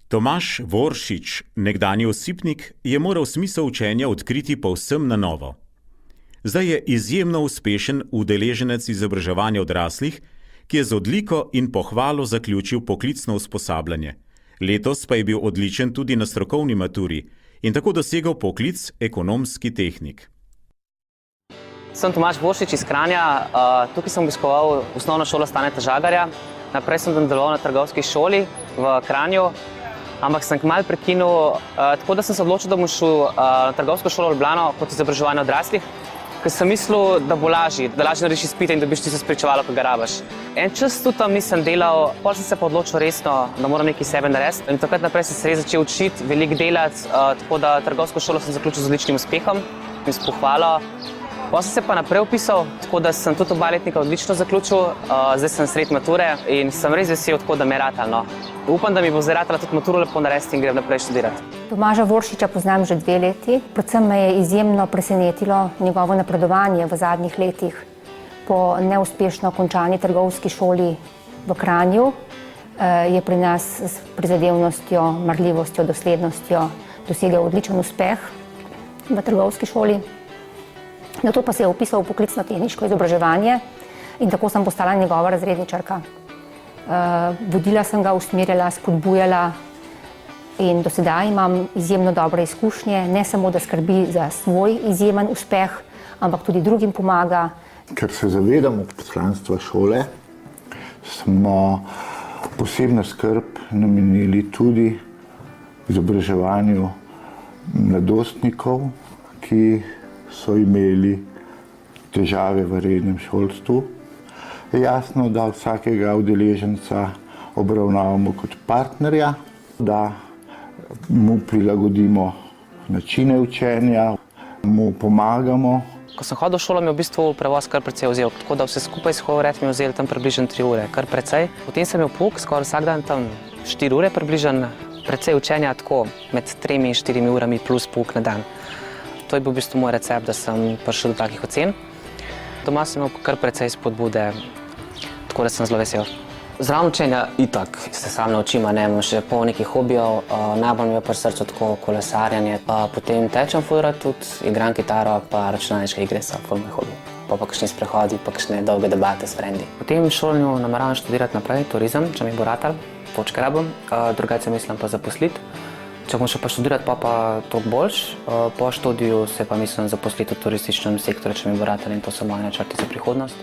Tomaž Voršič, nekdanji osipnik, je moral smisel učenja odkriti povsem na novo. Zdaj je izjemno uspešen udeleženec izobraževanja odraslih, ki je z odliko in pohvalo zaključil poklicno usposabljanje. Letos pa je bil odličen tudi na strokovni maturi in tako dosegel poklic ekonomski tehnik. Sem Tomaž Voršič iz Kranja. Tukaj sem obiskoval osnovno šolo Staneta Žagarja. Naprej sem deloval na trgovski šoli v Kranju, ampak sem kmalu prekinil, tako da sem se odločil, da bom šel na trgovsko šolo v Ljubljano kot izobraževanje odraslih, ker sem mislil, da bo lažje narediš izpite in dobiš tisto spričevalo, ki ga rabiš. En čas tudi tam nisem delal, potem sem se pa odločil resno, da moram nekaj sebe narediti. In takrat naprej sem se res začel učiti, veliko delati, tako da trgovsko šolo sem zaključil z odličnim uspehom in s pohvalo. Potem sem se pa naprej vpisal, tako da sem tudi oba letnika odlično zaključil, zdaj sem sredi mature in sem res vesel, tako da me je ratalo. Upam, da mi bo zdaj ratala tudi maturo lepo narediti in grem naprej študirati. Tomaža Voršiča poznam že 2 leti. Predvsem me je izjemno presenetilo njegovo napredovanje v zadnjih letih. Po neuspešno končani trgovski šoli v Kranju je pri nas s prizadevnostjo, marljivostjo, doslednostjo dosegel odličen uspeh v trgovski šoli. Nato pa se je vpisal v poklicno-tehniško izobraževanje in tako sem postala njegova razredničarka. Vodila sem ga, usmerjala, spodbujala in do sedaj imam izjemno dobre izkušnje, ne samo da skrbi za svoj izjemen uspeh, ampak tudi drugim pomaga. Ker se zavedamo poslanstva šole, smo posebno skrb namenili tudi izobraževanju mladostnikov, ki so imeli težave v rednem šolstvu. Je jasno, da vsakega udeleženca obravnavamo kot partnerja, da mu prilagodimo načine učenja, mu pomagamo. Ko sem hodil v šolo, mi je v bistvu prevoz kar precej vzel, tako da vse skupaj s hovoret mi je vzeli tam približno 3 ure, kar precej. Potem sem imel pouk, skoraj vsak dan tam 4 ure približno, precej učenja tako med 3 in 4 urami plus pouk na dan. To je bil v bistvu moj recept, da sem prišel do takih ocen. Doma sem imel kar precej spodbude, tako da sem zelo vesel. Zraven učenja itak se sam naučim, imam še pol nekih hobijev, najbolj mi je pri srcu tako kolesarjenje. Potem tečem ful rad tudi, igram kitaro, pa računalniške igre so ful moj hobi. Pa kakšni sprehodi, pa kakšne dolge debate s frendi. V tem šolanju nameravam študirati naprej turizem, če mi bo ratal, točke rabim, drugače mislim pa zaposliti. Če bom še pa študirati, pa toliko boljš. Po študiju se pa mislim zaposliti v turističnem sektorju, če mi bo ratal in to so moje načrti za prihodnost.